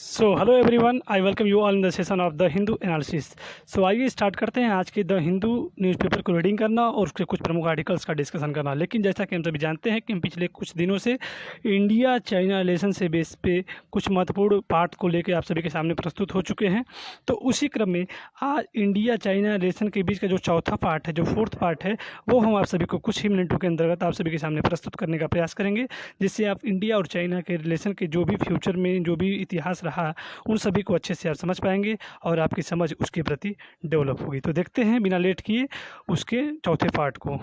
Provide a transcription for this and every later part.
So hello everyone, I welcome you all in the session of the Hindu analysis. So आइए start करते हैं आज के द हिंदू न्यूज़पेपर को रीडिंग करना और उसके कुछ प्रमुख आर्टिकल्स का डिस्कशन करना। लेकिन जैसा कि हम सभी जानते हैं कि हम पिछले कुछ दिनों से इंडिया चाइना रिलेशन से बेस पे कुछ महत्वपूर्ण पार्ट को लेकर आप सभी के सामने प्रस्तुत हो चुके हैं। तो उसी क्रम में आज इंडिया चाइना रिलेशन के बीच का जो चौथा पार्ट है, जो फोर्थ पार्ट है, वो हम आप सभी को कुछ ही मिनटों के अंतर्गत आप सभी के सामने प्रस्तुत करने का प्रयास करेंगे, जिससे आप इंडिया और चाइना के रिलेशन के जो भी फ्यूचर में जो भी इतिहास रहा उन सभी को अच्छे से आप समझ पाएंगे और आपकी समझ उसके प्रति डेवलप होगी। तो देखते हैं बिना लेट किए उसके चौथे पार्ट को।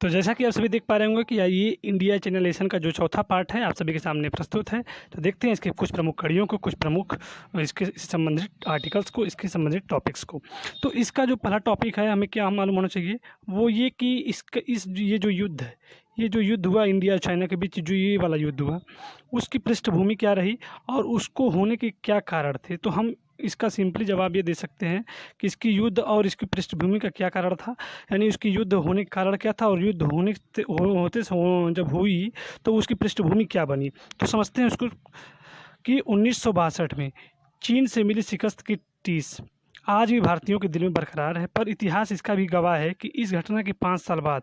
तो जैसा कि आप सभी देख पा रहे होंगे कि ये इंडिया चाइना रिलेशन का जो चौथा पार्ट है आप सभी के सामने प्रस्तुत है। तो देखते हैं इसके कुछ प्रमुख कड़ियों को, कुछ प्रमुख इसके संबंधित आर्टिकल्स को, इसके संबंधित टॉपिक्स को। तो इसका जो पहला टॉपिक है, हमें क्या मालूम होना चाहिए, वो ये कि ये जो युद्ध है, ये जो युद्ध हुआ इंडिया और चाइना के बीच, जो ये वाला युद्ध हुआ, उसकी पृष्ठभूमि क्या रही और उसको होने के क्या कारण थे। तो हम इसका सिंपली जवाब ये दे सकते हैं कि इसकी युद्ध और इसकी पृष्ठभूमि का क्या कारण था, यानी उसकी युद्ध होने का कारण क्या था और युद्ध जब हुई तो उसकी पृष्ठभूमि क्या बनी। तो समझते हैं उसको कि 1962 में चीन से मिली शिकस्त की टीस आज भी भारतीयों के दिल में बरकरार है। पर इतिहास इसका भी गवाह है कि इस घटना के 5 साल बाद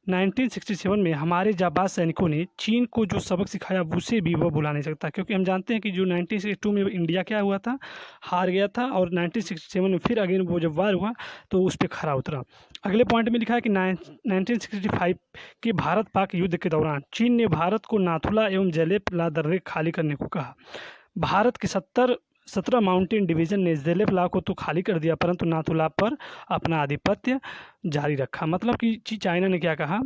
1967 में हमारे जाबाज सैनिकों ने चीन को जो सबक सिखाया उसे भी वो भुला नहीं सकता। क्योंकि हम जानते हैं कि जो 1962 में इंडिया क्या हुआ था, हार गया था, और 1967 में फिर अगेन वो जब वार हुआ तो उस पर खरा उतरा। अगले पॉइंट में लिखा है कि 1965 के भारत पाक युद्ध के दौरान चीन ने भारत को नाथुला एवं जेलेप ला दर्रे खाली करने को कहा। भारत के 17 माउंटेन डिवीज़न ने जेलेपला को तो खाली कर दिया, परंतु नाथुला पर अपना आधिपत्य जारी रखा। मतलब कि चाइना ने क्या कहा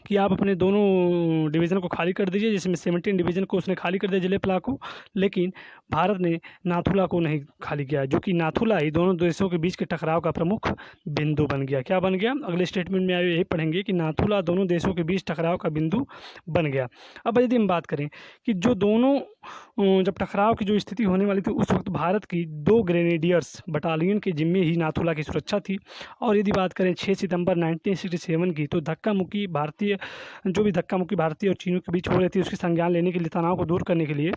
कि आप अपने दोनों डिवीज़न को खाली कर दीजिए, जिसमें 17 डिवीज़न को उसने खाली कर दिया जेलेपला को, लेकिन भारत ने नाथुला को नहीं खाली किया, जो कि नाथुला ही दोनों देशों के बीच के टकराव का प्रमुख बिंदु बन गया। क्या बन गया, अगले स्टेटमेंट में यही पढ़ेंगे कि नाथुला दोनों देशों के बीच टकराव का बिंदु बन गया। अब यदि हम बात करें कि जो दोनों जब टकराव की जो स्थिति होने वाली थी, उस वक्त भारत की 2 ग्रेनेडियर्स बटालियन के जिम्मे ही नाथुला की सुरक्षा थी। और यदि बात करें 6 सितंबर 1967 की, तो जो भी धक्का मुक्की भारतीय और चीनों के बीच हो रही थी, उसके संज्ञान लेने के लिए, तनाव को दूर करने के लिए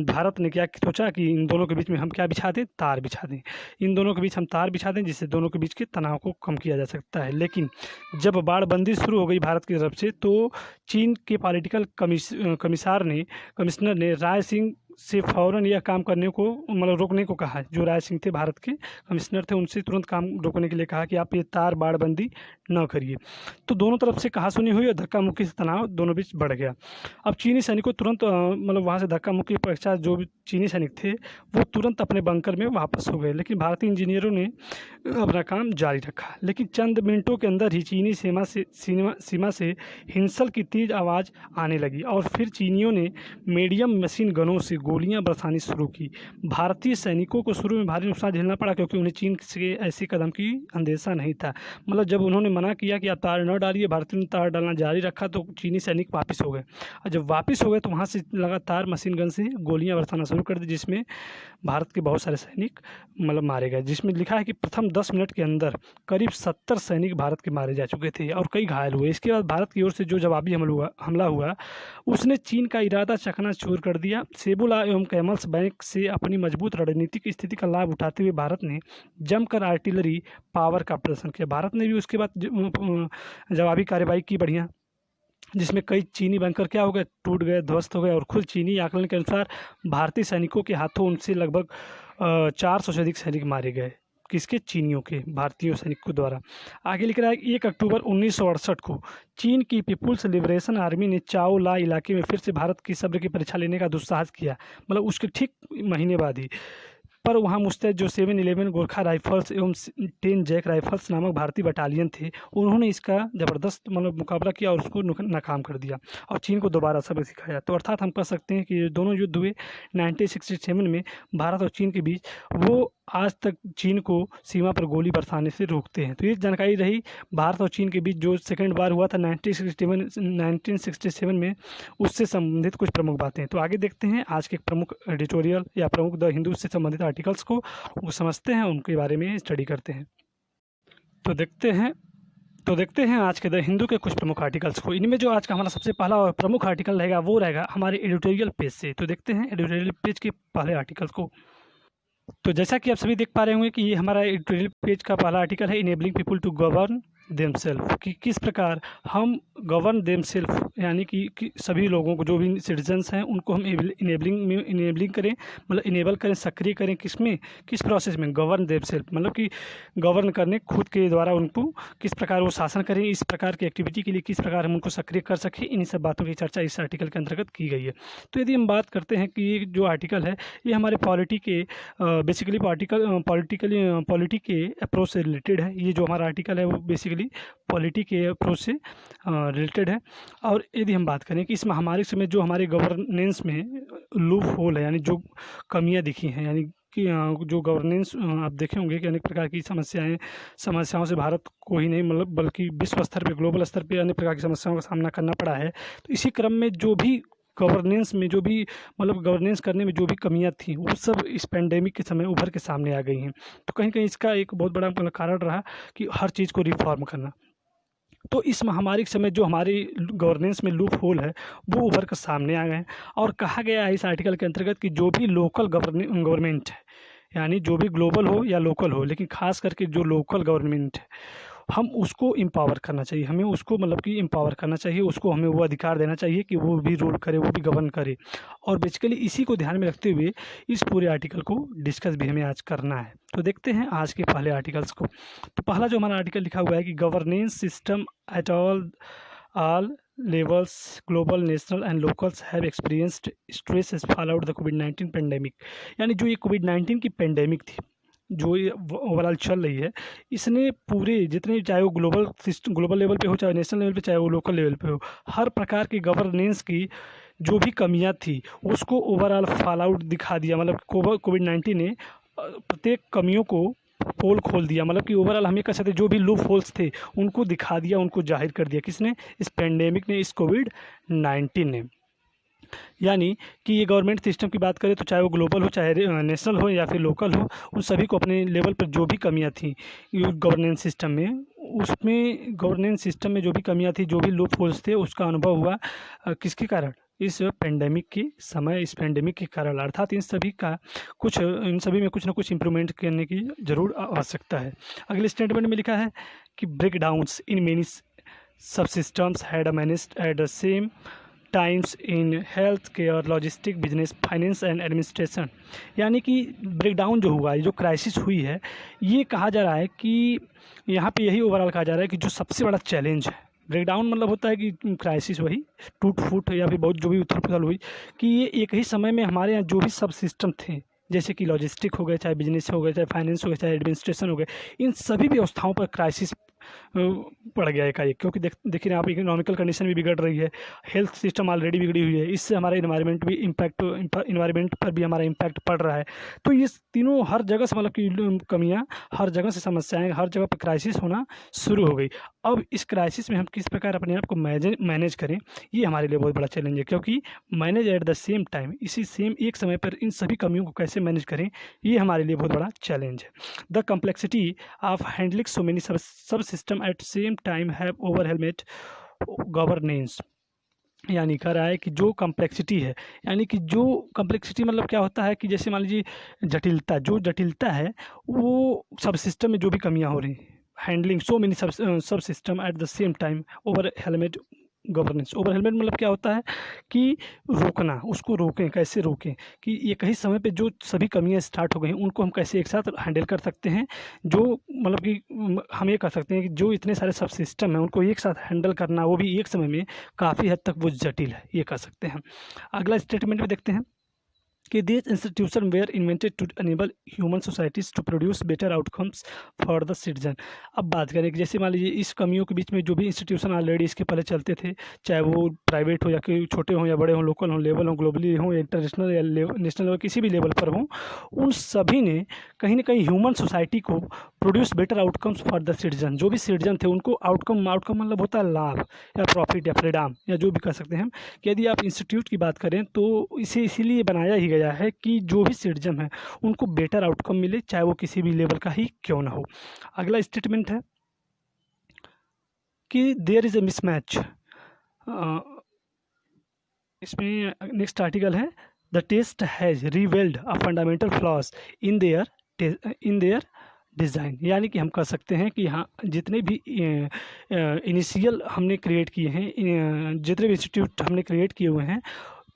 भारत ने क्या सोचा कि इन दोनों के बीच में हम क्या बिछा दें, तार बिछा दें। इन दोनों के बीच हम तार बिछा दें, जिससे दोनों के बीच के तनाव को कम किया जा सकता है। लेकिन जब बाड़बंदी शुरू हो गई भारत की तरफ से, तो चीन के पॉलिटिकल कमिश्नर ने राय सिंह से फ़ौरन यह काम करने को, मतलब रोकने को कहा। जो राय सिंह थे, भारत के कमिश्नर थे, उनसे तुरंत काम रोकने के लिए कहा कि आप ये तार बाड़बंदी न करिए। तो दोनों तरफ से कहासुनी हुई और धक्का मुक्की से तनाव दोनों बीच बढ़ गया। अब चीनी सैनिकों तुरंत मतलब वहाँ से धक्का मुक्की के पश्चात जो भी चीनी सैनिक थे वो तुरंत अपने बंकर में वापस हो गए, लेकिन भारतीय इंजीनियरों ने अपना काम जारी रखा। लेकिन चंद मिनटों के अंदर ही चीनी सीमा से हिंसल की तेज आवाज़ आने लगी और फिर चीनियों ने मीडियम मशीन गनों से गोलियां बरसानी शुरू की। भारतीय सैनिकों को शुरू में भारी नुकसान झेलना पड़ा, क्योंकि उन्हें चीन से ऐसे कदम की अंदेशा नहीं था। मतलब जब उन्होंने मना किया कि आप तार न डालिए, भारतीयों ने तार डालना जारी रखा, तो चीनी सैनिक वापस हो गए। और जब वापस हो गए तो वहाँ से लगातार मशीन गन से गोलियां बरसाना शुरू कर दी, जिसमें भारत के बहुत सारे सैनिक मतलब मारे गए। जिसमें लिखा है कि प्रथम 10 मिनट के अंदर करीब 70 सैनिक भारत के मारे जा चुके थे और कई घायल हुए। इसके बाद भारत की ओर से जो जवाबी हमला हुआ, उसने चीन का इरादा चकनाचूर कर दिया। सेबुला एवं कैमल्स बैंक से अपनी मजबूत रणनीतिक स्थिति का लाभ उठाते हुए भारत ने जमकर आर्टिलरी पावर का प्रदर्शन किया। भारत ने भी उसके बाद जवाबी कार्रवाई की बढ़िया, जिसमें कई चीनी बंकर क्या हो गए, टूट गए, ध्वस्त हो गए। और खुद चीनी आकलन के अनुसार भारतीय सैनिकों के हाथों उनसे लगभग 400 से अधिक सैनिक मारे गए। किसके, चीनियों के, भारतीय सैनिकों द्वारा। आगे लिख रहा है कि 1 अक्टूबर 1968 को चीन की पीपुल्स लिबरेशन आर्मी ने चाओ ला इलाके में फिर से भारत की सब्र की परीक्षा लेने का दुस्साहस किया। मतलब उसके ठीक महीने बाद ही। पर वहाँ मुस्तैद जो 711 गोरखा राइफल्स एवं 10 जैक राइफल्स नामक भारतीय बटालियन थे, उन्होंने इसका ज़बरदस्त मतलब मुकाबला किया और उसको नाकाम कर दिया और चीन को दोबारा सबक सिखाया। तो अर्थात हम कह सकते हैं कि दोनों युद्ध हुए 1967 में भारत और चीन के बीच, वो आज तक चीन को सीमा पर गोली बरसाने से रोकते हैं। तो ये जानकारी रही भारत और चीन के बीच जो सेकेंड वार हुआ था 1967 में, उससे संबंधित कुछ प्रमुख बातें। तो आगे देखते हैं आज के प्रमुख एडिटोरियल या प्रमुख द हिंदू से संबंधित आर्टिकल्स को, वो समझते हैं, उनके बारे में स्टडी करते हैं। तो देखते हैं, तो देखते हैं आज के द हिंदू के कुछ प्रमुख आर्टिकल्स को। इनमें जो आज का हमारा सबसे पहला और प्रमुख आर्टिकल रहेगा वो रहेगा हमारे एडिटोरियल पेज से। तो देखते हैं एडिटोरियल पेज के पहले आर्टिकल को। तो जैसा कि आप सभी देख पा रहे होंगे कि ये हमारा एडिटोरियल पेज का पहला आर्टिकल है, enabling people to govern themselves, कि किस प्रकार हम गवर्न देमसेल्फ यानी कि सभी लोगों को, जो भी सिटीजन्स हैं, उनको हम इनेबलिंग करें, मतलब इनेबल करें, सक्रिय करें, किस प्रोसेस में, गवर्न देमसेल्फ, मतलब कि गवर्न करने, खुद के द्वारा उनको किस प्रकार वो शासन करें, इस प्रकार की एक्टिविटी के लिए किस प्रकार हम उनको सक्रिय कर सकें, इन सब बातों की चर्चा इस आर्टिकल के अंतर्गत की गई है। तो यदि हम बात करते हैं कि ये जो आर्टिकल है ये हमारे बेसिकली पॉलिटी के अप्रोच से रिलेटेड है। ये जो हमारा आर्टिकल है वो बेसिकली पॉलिटी के अप्रोच से रिलेटेड है। और यदि हम बात करें कि इस महामारी समय जो हमारे गवर्नेंस में लूप होल है, यानी जो कमियां दिखी हैं, यानी कि जो गवर्नेंस आप देखे होंगे कि अनेक प्रकार की समस्याओं से भारत को ही नहीं, मतलब बल्कि विश्व स्तर पे, ग्लोबल स्तर पे अनेक प्रकार की समस्याओं का सामना करना पड़ा है। तो इसी क्रम में जो भी गवर्नेंस में जो भी, मतलब गवर्नेंस करने में जो भी कमियां थी, वो सब इस पेंडेमिक के समय उभर के सामने आ गई हैं। तो कहीं कहीं इसका एक बहुत बड़ा मतलब कारण रहा कि हर चीज़ को रिफॉर्म करना। तो इस महामारी के समय जो हमारी गवर्नेंस में लूप होल है वो उभर कर सामने आ गए हैं। और कहा गया है इस आर्टिकल के अंतर्गत कि जो भी लोकल गवर्नमेंट है, यानी जो भी ग्लोबल हो या लोकल हो, लेकिन खास करके जो लोकल गवर्नमेंट है, हम उसको एम्पावर करना चाहिए, हमें उसको मतलब कि एम्पावर करना चाहिए, उसको हमें वो अधिकार देना चाहिए कि वो भी रूल करे, वो भी गवर्न करे। और बेसिकली इसी को ध्यान में रखते हुए इस पूरे आर्टिकल को डिस्कस भी हमें आज करना है। तो देखते हैं आज के पहले आर्टिकल्स को। तो पहला जो हमारा आर्टिकल लिखा हुआ है कि governance system at all levels, global, national and locals have experienced stress as followed the COVID-19 pandemic। यानी जो ये कोविड-19 की पेंडेमिक थी, जो ये ओवरऑल चल रही है, इसने पूरे जितने, चाहे वो ग्लोबल लेवल पे हो, चाहे नेशनल लेवल पे, चाहे वो लोकल लेवल पे हो, हर प्रकार की गवर्नेंस की जो भी कमियां थी उसको ओवरऑल फॉल आउट दिखा दिया। मतलब कोविड-19 ने प्रत्येक कमियों को पोल खोल दिया, मतलब कि ओवरऑल हम ये कह सकते जो भी लूप होल्स थे उनको दिखा दिया, उनको जाहिर कर दिया। किसने? इस पेंडेमिक ने, इस कोविड-19 ने। यानी कि ये गवर्नमेंट सिस्टम की बात करें तो चाहे वो ग्लोबल हो, चाहे नेशनल हो या फिर लोकल हो, उन सभी को अपने लेवल पर जो भी कमियां थी गवर्नेंस सिस्टम में, उसमें गवर्नेंस सिस्टम में जो भी कमियां थी, जो भी लूप होल्स थे, उसका अनुभव हुआ किसके कारण? इस पेंडेमिक के समय, इस पेंडेमिक के कारण। अर्थात इन सभी में कुछ ना कुछ इम्प्रूवमेंट करने की जरूर आवश्यकता है। अगले स्टेटमेंट में लिखा है कि ब्रेक डाउन्स इन मेनी सब systems had managed eight the same times in health care, logistic, business, finance and administration. यानी कि ब्रेकडाउन जो हुआ है, जो क्राइसिस हुई है, ये कहा जा रहा है कि यहाँ पे यही ओवरऑल कहा जा रहा है कि जो सबसे बड़ा चैलेंज है, ब्रेकडाउन मतलब होता है कि क्राइसिस, वही टूट फूट या फिर बहुत जो भी उथल पुथल हुई, कि ये एक ही समय में हमारे यहाँ जो भी सब सिस्टम थे, जैसे कि लॉजिस्टिक हो गए, चाहे बिजनेस हो गए, चाहे फाइनेंस हो गए, चाहे एडमिनिस्ट्रेशन हो गए, इन सभी व्यवस्थाओं पर क्राइसिस पड़ गया एकाएक। क्योंकि देखिए आप, इकोनॉमिकल कंडीशन भी बिगड़ रही है, हेल्थ सिस्टम ऑलरेडी बिगड़ी हुई है, इससे हमारा इन्वायरमेंट पर भी हमारा इम्पैक्ट पड़ रहा है। तो ये तीनों हर जगह से, मतलब कि कमियां, हर जगह से समस्याएं, हर जगह पर क्राइसिस होना शुरू हो गई। अब इस क्राइसिस में हम किस प्रकार अपने आप को मैनेज करें, ये हमारे लिए बहुत बड़ा चैलेंज है। क्योंकि manage eight the same time, एक समय पर इन सभी कमियों को कैसे मैनेज करें, ये हमारे लिए बहुत बड़ा चैलेंज है। The complexity of handling so many sub system at same time have overwhelmed governance. यानी कह रहा है कि जो कम्प्लेक्सिटी है, यानी कि जो कम्प्लेक्सिटी मतलब क्या होता है कि जैसे मान लीजिए जटिलता है, वो सब सिस्टम में जो भी कमियां हो रही हैं, handling so many sub system at the same time overwhelmed governance. Overwhelmed मतलब क्या होता है कि रोकना, उसको रोकें, कैसे रोकें, कि एक ही समय पे जो सभी कमियां स्टार्ट हो गई उनको हम कैसे एक साथ हैंडल कर सकते हैं। जो मतलब कि हम ये कर सकते हैं कि जो इतने सारे सब सिस्टम हैं उनको एक साथ हैंडल करना, वो भी एक समय में, काफ़ी हद तक वो जटिल है, ये कर सकते हैं। अगला स्टेटमेंट में देखते हैं कि these institutions were invented to enable human societies to produce better outcomes for the citizen। अब बात करें कि जैसे मान लीजिए इस कमियों के बीच में जो भी इंस्टीट्यूशन ऑलरेडी इसके पहले चलते थे, चाहे वो प्राइवेट हो या कि छोटे हों या बड़े हों, लोकल हों, लेवल हों, ग्लोबली हों, इंटरनेशनल या नेशनल लेवल, किसी भी लेवल पर हों, उन सभी ने कहीं ना कहीं ह्यूमन सोसाइटी को produce better outcomes for the citizen. जो भी सिटीजन थे उनको आउटकम मतलब होता है लाभ या प्रॉफिट या फ्रीडम या जो भी कह सकते हैं हम, कि यदि आप इंस्टीट्यूट की बात करें तो इसे इसीलिए बनाया ही गया है कि जो भी सिटीजन है उनको बेटर आउटकम मिले, चाहे वो किसी भी लेवल का ही क्यों ना हो। अगला स्टेटमेंट है कि देयर इज़ ए मिसमैच। इसमें नेक्स्ट आर्टिकल है, the test has revealed a fundamental flaws in their design. यानी कि हम कह सकते हैं कि हाँ, जितने भी इनिशियल हमने क्रिएट किए हैं, जितने भी इंस्टीट्यूट हमने क्रिएट किए हुए हैं,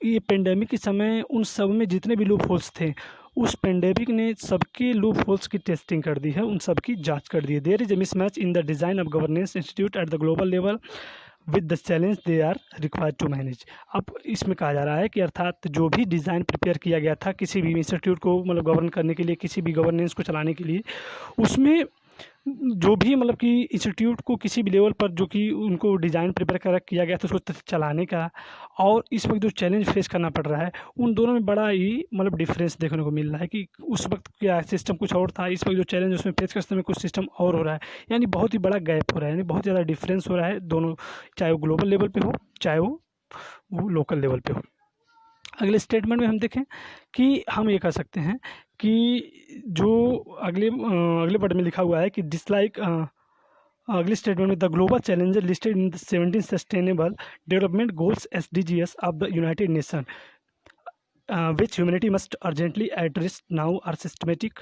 ये पेंडेमिक के समय उन सब में जितने भी लूप होल्स थे, उस पेंडेमिक ने सबके लूप होल्स की टेस्टिंग कर दी है, उन सब की जांच कर दी है। There is a mismatch in the design of governance institute at the global level with the challenge they are required to manage. अब इसमें कहा जा रहा है कि अर्थात जो भी डिज़ाइन प्रिपेयर किया गया था किसी भी इंस्टीट्यूट को मतलब गवर्न करने के लिए, किसी भी गवर्नेंस को चलाने के लिए, उसमें जो भी मतलब कि इंस्टीट्यूट को किसी भी लेवल पर जो कि उनको डिज़ाइन प्रिपेयर कर किया गया था उसको चलाने का, और इस वक्त जो चैलेंज फेस करना पड़ रहा है, उन दोनों में बड़ा ही मतलब डिफरेंस देखने को मिल रहा है कि उस वक्त क्या सिस्टम कुछ और था, इस वक्त जो चैलेंज उसमें फेस करते समय कुछ सिस्टम और हो रहा है। यानी बहुत ही बड़ा गैप हो रहा है, यानी बहुत ज़्यादा डिफरेंस हो रहा है दोनों, चाहे वो ग्लोबल लेवल पे हो, चाहे वो लोकल लेवल पे हो। अगले स्टेटमेंट में हम देखें कि हम ये कह सकते हैं कि जो अगले वर्ड में लिखा हुआ है कि डिसलाइक, अगले स्टेटमेंट में the global challenger listed in the 17 sustainable development goals SDGs of the United nation which humanity must urgently address now are systemic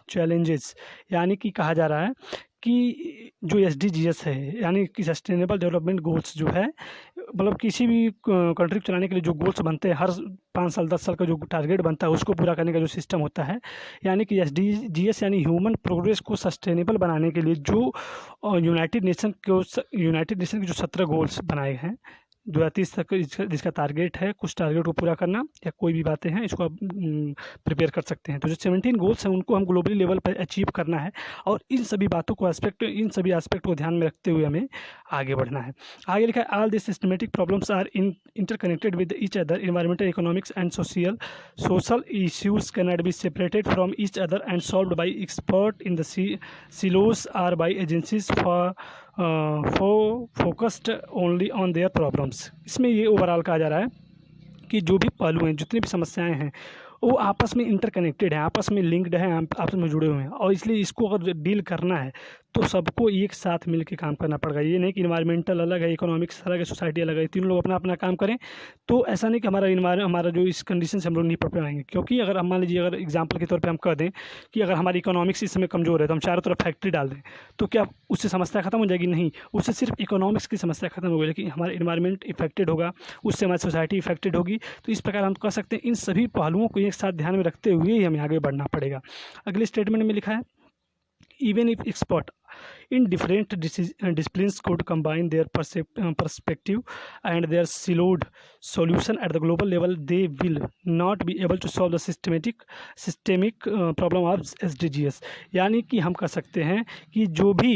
challenges। यानी कि कहा जा रहा है कि जो SDGs है, यानी कि सस्टेनेबल डेवलपमेंट गोल्स जो है, मतलब किसी भी कंट्री को चलाने के लिए जो गोल्स बनते हैं, हर 5 साल 10 साल का जो टारगेट बनता है उसको पूरा करने का जो सिस्टम होता है, यानी कि SDGs यानी ह्यूमन प्रोग्रेस को सस्टेनेबल बनाने के लिए जो यूनाइटेड नेशन के जो 17 गोल्स बनाए हैं 2030 तक, जिसका टारगेट है कुछ टारगेट को पूरा करना या कोई भी बातें हैं, इसको आप प्रिपेयर कर सकते हैं। तो जो 17 गोल्स हैं उनको हम ग्लोबली लेवल पर अचीव करना है, और इन सभी बातों को इन सभी एस्पेक्ट को ध्यान में रखते हुए हमें आगे बढ़ना है। आगे लिखा है all this systematic problems are interconnected with each other, environmental, economics and social issues can not be separated from each other and solved by expert in the silos or by agencies focused only on their problems. इसमें ये overall कहा जा रहा है कि जो भी पहलू हैं, जितनी भी समस्याएं हैं, वो आपस में इंटरकनेक्टेड हैं, आपस में लिंक्ड हैं, आपस में जुड़े हुए हैं, और इसलिए इसको अगर डील करना है तो सबको एक साथ मिल के काम करना पड़ेगा। ये नहीं कि इन्वायरमेंटल अलग है, इकोनॉमिक्स अलग है, सोसाइटी अलग है, तीनों लोग अपना अपना काम करें तो ऐसा नहीं कि हमारा जो इस कंडीशन से हम लोग नहीं पढ़ पाएंगे। क्योंकि अगर हम मान लीजिए, अगर एग्जाम्पल के तौर पर हम कह दें कि अगर हमारी इकोनॉमिक्स इस समय कमज़ोर है तो हम चारों तरफ फैक्ट्री डाल दें, तो क्या उससे समस्या खत्म हो जाएगी? नहीं, उससे सिर्फ इकोनॉमिक्स की समस्या खत्म होगी, लेकिन हमारा इन्वायरमेंट इफेक्टेड होगा, उससे हमारी सोसाइटी इफेक्टेड होगी। तो इस प्रकार हम कह सकते हैं इन सभी पहलुओं को एक साथ ध्यान में रखते हुए ही हमें आगे बढ़ना पड़ेगा। अगले स्टेटमेंट में लिखा है even if expert in different disciplines could combine their perspective and their siloed solution at the global level, they will not be able to solve the systemic problem of SDGs। यानी कि हम कह सकते हैं कि जो भी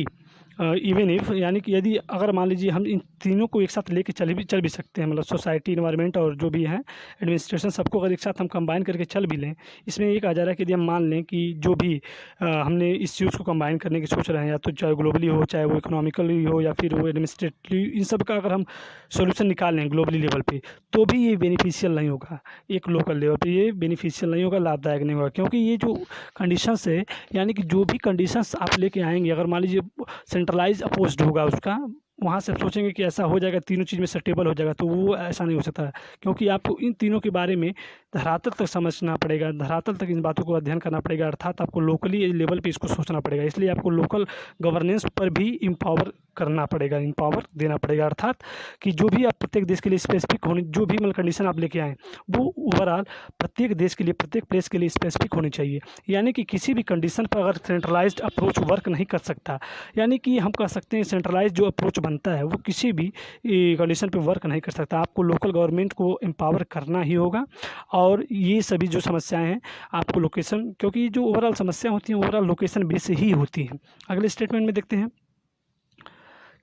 इवन इफ़, यानी कि यदि अगर मान लीजिए हम इन तीनों को एक साथ लेके चल भी सकते हैं, मतलब सोसाइटी, इन्वायरमेंट और जो भी है एडमिनिस्ट्रेशन, सबको अगर एक साथ हम कंबाइन करके चल भी लें। इसमें ये कहा जा रहा है कि यदि हम मान लें कि जो भी हमने इस चीज़ को कंबाइन करने की सोच रहे हैं, या तो चाहे ग्लोबली हो, चाहे वो इकोनॉमिकली हो, या फिर वो एडमिनिस्ट्रेटिव, इन सब का अगर हम सोल्यूशन निकाल लें ग्लोबली लेवल पर, तो भी ये बेनिफिशियल नहीं होगा, एक लोकल लेवल पर ये बेनिफिशियल नहीं होगा, लाभदायक नहीं होगा। क्योंकि ये जो कंडीशंस है, यानी कि जो भी कंडीशंस आप लेके आएंगे, अगर मान लीजिए सेंट्रलाइज अपोज्ड होगा उसका, वहाँ से आप सोचेंगे कि ऐसा हो जाएगा, तीनों चीज़ में स्टेबल हो जाएगा, तो वो ऐसा नहीं हो सकता है। क्योंकि आपको इन तीनों के बारे में धरातल तक समझना पड़ेगा, धरातल तक इन बातों को अध्ययन करना पड़ेगा, अर्थात आपको लोकली लेवल पे इसको सोचना पड़ेगा। इसलिए आपको लोकल गवर्नेंस पर भी इम्पावर करना पड़ेगा, इम्पावर देना पड़ेगा, अर्थात कि जो भी आप प्रत्येक देश के लिए स्पेसिफिक होने, जो भी मतलब कंडीशन आप लेके आएँ, वो ओवरऑल प्रत्येक देश के लिए, प्रत्येक प्लेस के लिए स्पेसिफिक होनी चाहिए। यानी कि किसी भी कंडीशन पर अगर सेंट्रलाइज्ड अप्रोच वर्क नहीं कर सकता, यानी कि हम कह सकते हैं सेंट्रलाइज्ड जो अप्रोच बनता है वो किसी भी कंडीशन पे वर्क नहीं कर सकता। आपको लोकल गवर्नमेंट को एम्पावर करना ही होगा, और ये सभी जो समस्याएं हैं आपको लोकेशन, क्योंकि जो ओवरऑल समस्या होती हैं ओवरऑल लोकेशन बेस ही होती हैं। अगले स्टेटमेंट में देखते हैं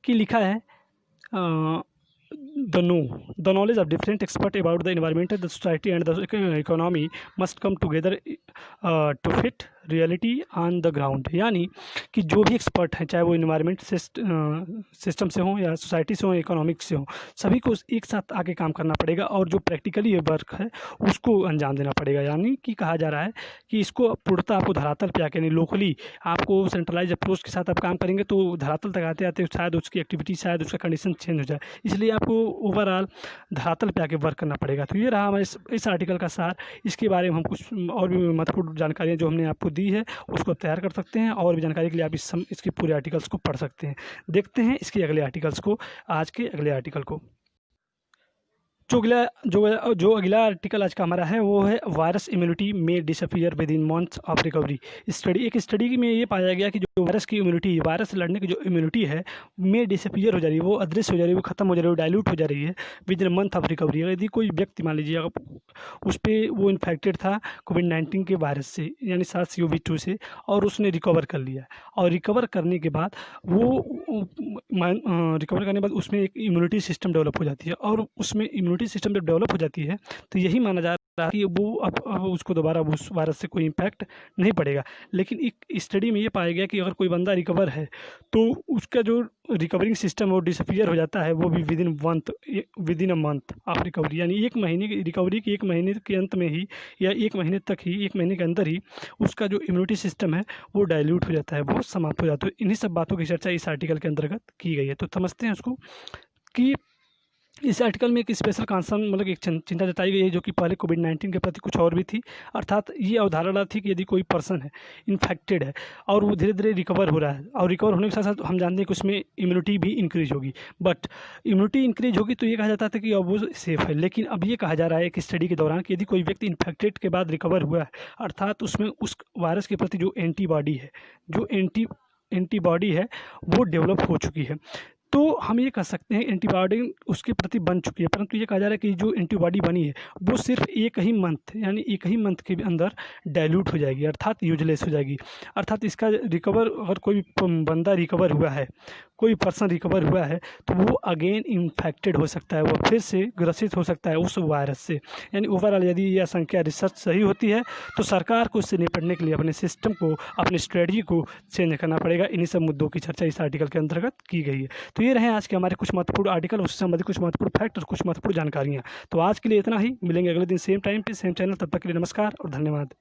कि लिखा है the knowledge of different experts about the environment, the society and the economy must come together to fit reality on the ground, यानी कि जो भी एक्सपर्ट हैं, चाहे वो इन्वायरमेंट सिस्टम से हों या सोसाइटी से हों, इकोनॉमिक्स से हों, सभी को एक साथ आके काम करना पड़ेगा और जो प्रैक्टिकली वर्क है उसको अंजाम देना पड़ेगा। यानी कि कहा जा रहा है कि इसको पूर्णतः आपको धरातल पे आके, यानी लोकली आपको सेंट्रलाइज अप्रोच के साथ आप काम करेंगे तो धरातल तक आते आते शायद उसकी एक्टिविटी, शायद उसका कंडीशन चेंज हो जाए, इसलिए आपको ओवरऑल धरातल पे आके वर्क करना पड़ेगा। तो ये रहा हमारे इस आर्टिकल का सार। इसके बारे में हम कुछ और भी महत्वपूर्ण जानकारियाँ जो हमने आपको दी है उसको आप तैयार कर सकते हैं, और भी जानकारी के लिए आप इसके पूरे आर्टिकल्स को पढ़ सकते हैं। देखते हैं इसके अगले आर्टिकल्स को, आज के अगले आर्टिकल को। जो अगला आर्टिकल आज का हमारा है वो है वायरस इम्यूनिटी में disappear with in months of recovery. एक स्टडी में ये पाया गया कि जो वायरस की इम्यूनिटी, वायरस से लड़ने की जो इम्यूनिटी है में डिसअपियर हो जा रही है, वो अदृश्य हो जा रही है, वो खत्म हो जा रही है, वो डाइल्यूट हो जा रही है with in month of recovery. यदि कोई व्यक्ति मान लीजिए उस पर वो इन्फेक्टेड था कोविड-19 के वायरस से, यानी SARS-CoV-2 से, और उसने रिकवर कर लिया, और रिकवर करने के बाद उसमें एक इम्यूनिटी सिस्टम डेवलप हो जाती है, और उसमें इम्यूनिटी सिस्टम जब डेवलप हो जाती है तो यही माना जा रहा है कि वो अब उसको दोबारा उस वायरस से कोई इम्पैक्ट नहीं पड़ेगा। लेकिन एक स्टडी में ये पाया गया कि अगर कोई बंदा रिकवर है तो उसका जो रिकवरिंग सिस्टम है वो डिसअपियर हो जाता है, वो भी with in a month of recovery, यानी एक महीने की रिकवरी के एक महीने के अंत में ही, या एक महीने तक ही, एक महीने के अंदर ही उसका जो इम्यूनिटी सिस्टम है वो डाइल्यूट हो जाता है, वो समाप्त हो जाता है। इन्हीं सब बातों की चर्चा इस आर्टिकल के अंतर्गत की गई है। तो समझते हैं उसको कि इस आर्टिकल में एक स्पेशल कंसर्न, मतलब एक चिंता जताई गई है जो कि पहले कोविड-19 के प्रति कुछ और भी थी। अर्थात ये अवधारणा थी कि यदि कोई पर्सन है, इन्फेक्टेड है, और वो धीरे धीरे रिकवर हो रहा है, और रिकवर होने के साथ साथ हम जानते हैं कि उसमें इम्यूनिटी भी इंक्रीज होगी, बट इम्यूनिटी इंक्रीज होगी तो ये कहा जाता था कि अब वो सेफ है। लेकिन अब ये कहा जा रहा है एक स्टडी के दौरान कि यदि कोई व्यक्ति इन्फेक्टेड के बाद रिकवर हुआ है, अर्थात उसमें उस वायरस के प्रति जो एंटीबॉडी है, जो एंटीबॉडी है वो डेवलप हो चुकी है, तो हम ये कह सकते हैं एंटीबॉडी उसके प्रति बन चुकी है। परंतु ये कहा जा रहा है कि जो एंटीबॉडी बनी है वो सिर्फ एक ही मंथ के अंदर डाइल्यूट हो जाएगी, अर्थात यूजलेस हो जाएगी। अर्थात इसका रिकवर, अगर कोई बंदा रिकवर हुआ है, कोई पर्सन रिकवर हुआ है, तो वो अगेन इन्फेक्टेड हो सकता है, वो फिर से ग्रसित हो सकता है उस वायरस से। यानी ओवरऑल यदि यह संख्या रिसर्च सही होती है तो सरकार को इससे निपटने के लिए अपने सिस्टम को, अपनी स्ट्रेटजी को चेंज करना पड़ेगा। इन्हीं सब मुद्दों की चर्चा इस आर्टिकल के अंतर्गत की गई है। तो ये रहे आज के हमारे कुछ महत्वपूर्ण आर्टिकल, उससे संबंधित कुछ महत्वपूर्ण फैक्ट और कुछ महत्वपूर्ण जानकारियाँ। तो आज के लिए इतना ही, मिलेंगे अगले दिन सेम टाइम पे सेम चैनल। तब तक के लिए नमस्कार और धन्यवाद।